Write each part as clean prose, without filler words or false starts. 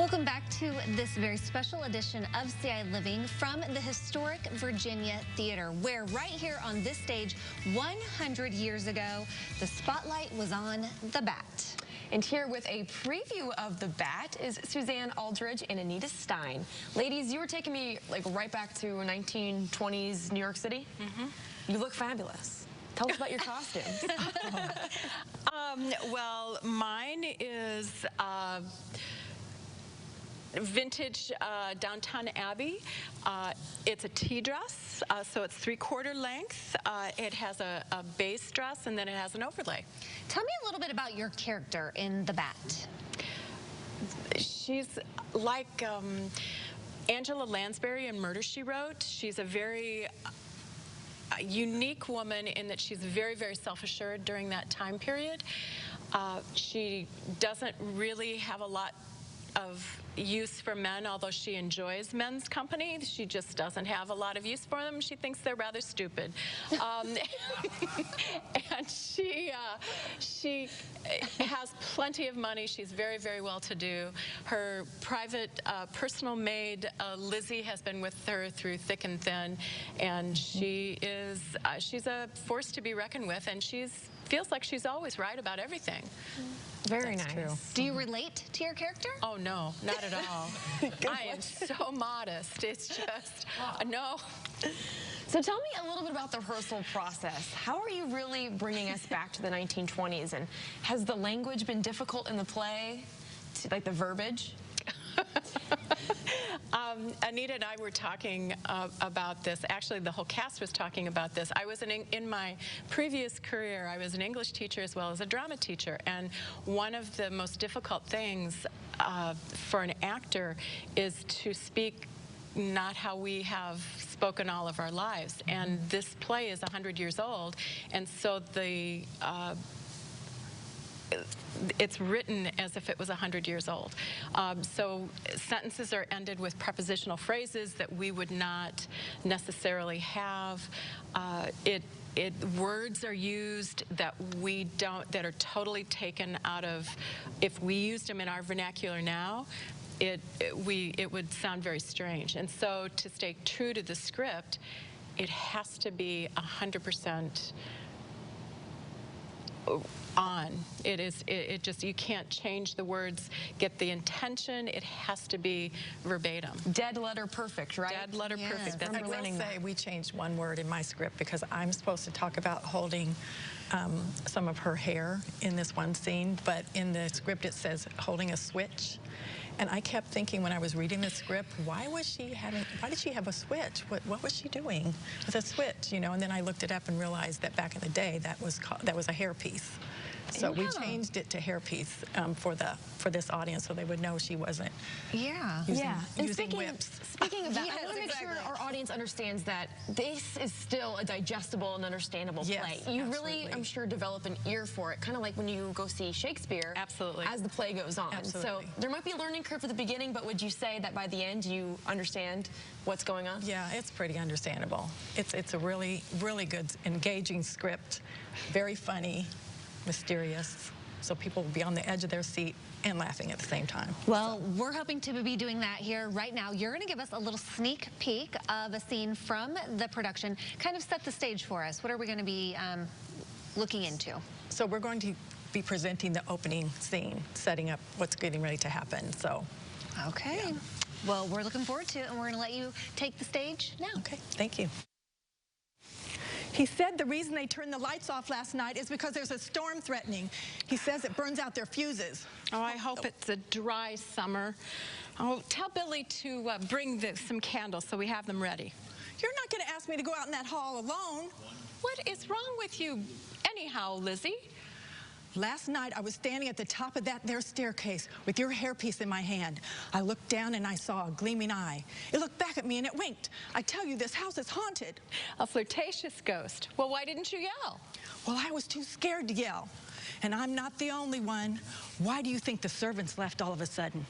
Welcome back to this very special edition of CI Living from the historic Virginia Theater, where right here on this stage 100 years ago, the spotlight was on the Bat. And here with a preview of the Bat is Suzanne Aldridge and Anita Stein. Ladies, you were taking me like right back to 1920s New York City. You look fabulous. Tell us about your costumes. Well, mine is vintage Downton Abbey. It's a tea dress, so it's 3/4 length. It has a base dress, and then it has an overlay. Tell me a little bit about your character in the Bat. She's like Angela Lansbury in Murder, She Wrote. She's a very unique woman in that she's very, very self-assured during that time period. She doesn't really have a lot of use for men, although she enjoys men's company. She just doesn't have a lot of use for them. She thinks they're rather stupid. And she has plenty of money. She's very, very well-to-do. Her private personal maid, Lizzie, has been with her through thick and thin, and she's a force to be reckoned with, and feels like she's always right about everything. Very That's nice. True. Do you relate to your character? Oh, no, not at all. I am so modest. It's just, no. So tell me a little bit about the rehearsal process. How are you really bringing us back to the 1920s? And has the language been difficult in the play, like the verbiage? Anita and I were talking about this. Actually, the whole cast was talking about this. I was in my previous career, I was an English teacher as well as a drama teacher. And one of the most difficult things for an actor is to speak not how we have spoken all of our lives. And this play is 100 years old. And so it's written as if it was 100 years old. So sentences are ended with prepositional phrases that we would not necessarily have. Words are used that that are totally taken out of, if we used them in our vernacular now, it would sound very strange. And so to stay true to the script, it has to be 100% on. You can't change the words, get the intention. It has to be verbatim. Dead letter perfect, right? Dead letter perfect. That's I will say we changed one word in my script because I'm supposed to talk about holding some of her hair in this one scene, but in the script it says holding a switch. And I kept thinking when I was reading the script, why did she have a switch? What was she doing with a switch, you know? And then I looked it up and realized that back in the day that was a hairpiece. So we changed it to hairpiece for this audience, so they would know she wasn't using whips. Speaking of that, I want to make sure our audience understands that this is still a digestible and understandable play. You really, I'm sure, develop an ear for it, kind of like when you go see Shakespeare. Absolutely. As the play goes on. Absolutely. So there might be a learning curve at the beginning, but would you say that by the end you understand what's going on? Yeah, it's pretty understandable. It's a really, really good, engaging script, very funny, mysterious, so people will be on the edge of their seat and laughing at the same time. Well, we're hoping to be doing that here right now. You're going to give us a little sneak peek of a scene from the production. Kind of set the stage for us. What are we going to be looking into? So we're going to be presenting the opening scene, setting up what's getting ready to happen. So, okay. Yeah. Well, we're looking forward to it, and we're going to let you take the stage now. Okay, thank you. He said the reason they turned the lights off last night is because there's a storm threatening. He says it burns out their fuses. Oh, I hope it's a dry summer. Oh, tell Billy to bring some candles so we have them ready. You're not going to ask me to go out in that hall alone. What is wrong with you anyhow, Lizzie? Last night, I was standing at the top of that there staircase with your hairpiece in my hand. I looked down and I saw a gleaming eye. It looked back at me and it winked. I tell you, this house is haunted. A flirtatious ghost. Well, why didn't you yell? Well, I was too scared to yell. And I'm not the only one. Why do you think the servants left all of a sudden?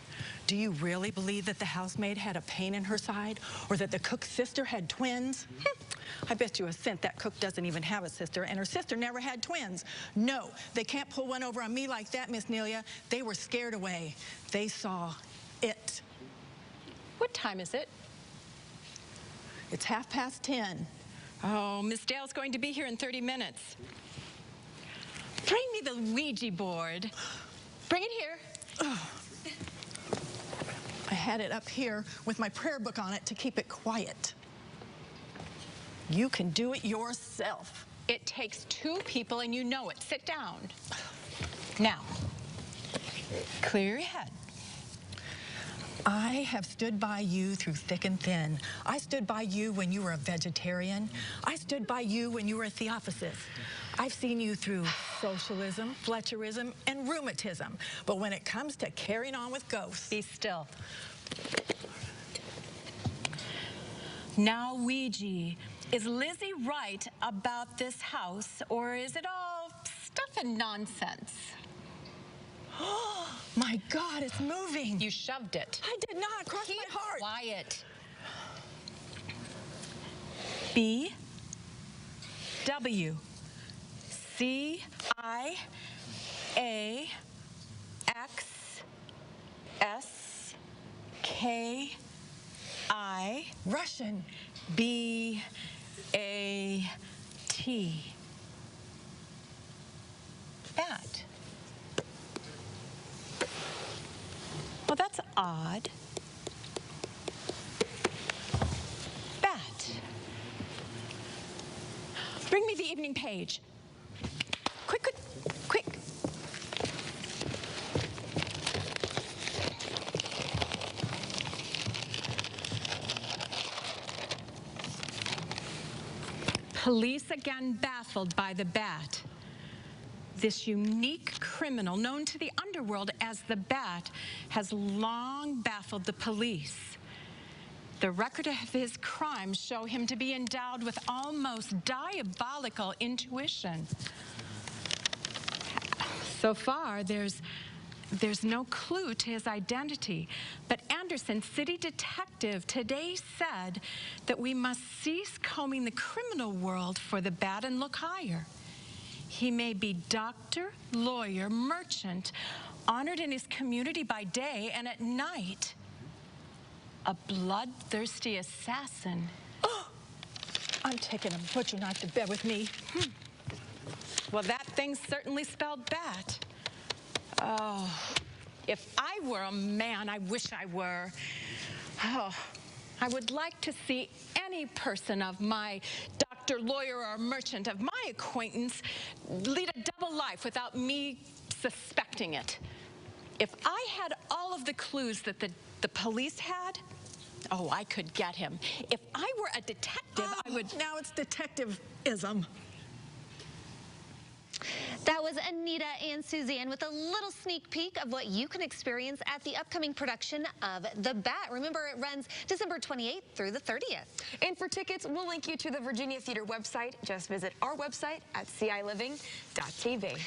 Do you really believe that the housemaid had a pain in her side? Or that the cook's sister had twins? I bet you a cent that cook doesn't even have a sister, and her sister never had twins. No, they can't pull one over on me like that, Miss Nelia. They were scared away. They saw it. What time is it? It's 10:30. Oh, Miss Dale's going to be here in 30 minutes. Bring me the Ouija board. Bring it here. I had it up here with my prayer book on it to keep it quiet. You can do it yourself. It takes 2 people, and you know it. Sit down. Now, clear your head. I have stood by you through thick and thin. I stood by you when you were a vegetarian. I stood by you when you were a theosophist. I've seen you through socialism, Fletcherism, and rheumatism. But when it comes to carrying on with ghosts... Be still. Now, Ouija, is Lizzie right about this house, or is it all stuff and nonsense? My God, it's moving. You shoved it. I did not. Cross Keep my heart. quiet. B W C I A X S K I Russian B A T. Bat. Well, that's odd. Bat. Bring me the evening page. Quick, quick, quick. Police again baffled by the Bat. This unique criminal, known to the underworld as the Bat, has long baffled the police. The record of his crimes show him to be endowed with almost diabolical intuition. So far, there's no clue to his identity. But Anderson, city detective, today said that we must cease combing the criminal world for the Bat and look higher. He may be doctor, lawyer, merchant, honored in his community by day, and at night, a bloodthirsty assassin. Oh, I'm taking a butcher knife to bed with me. Well, that thing certainly spelled Bat. Oh, if I were a man, I wish I were. Oh, I would like to see any person of my doctor, lawyer, or merchant of my acquaintance lead a double life without me suspecting it. If I had all of the clues that the police had, oh, I could get him. If I were a detective, I would... Now it's detective-ism. That was Anita and Suzanne with a little sneak peek of what you can experience at the upcoming production of The Bat. Remember, it runs December 28th through the 30th. And for tickets, we'll link you to the Virginia Theater website. Just visit our website at CILiving.tv.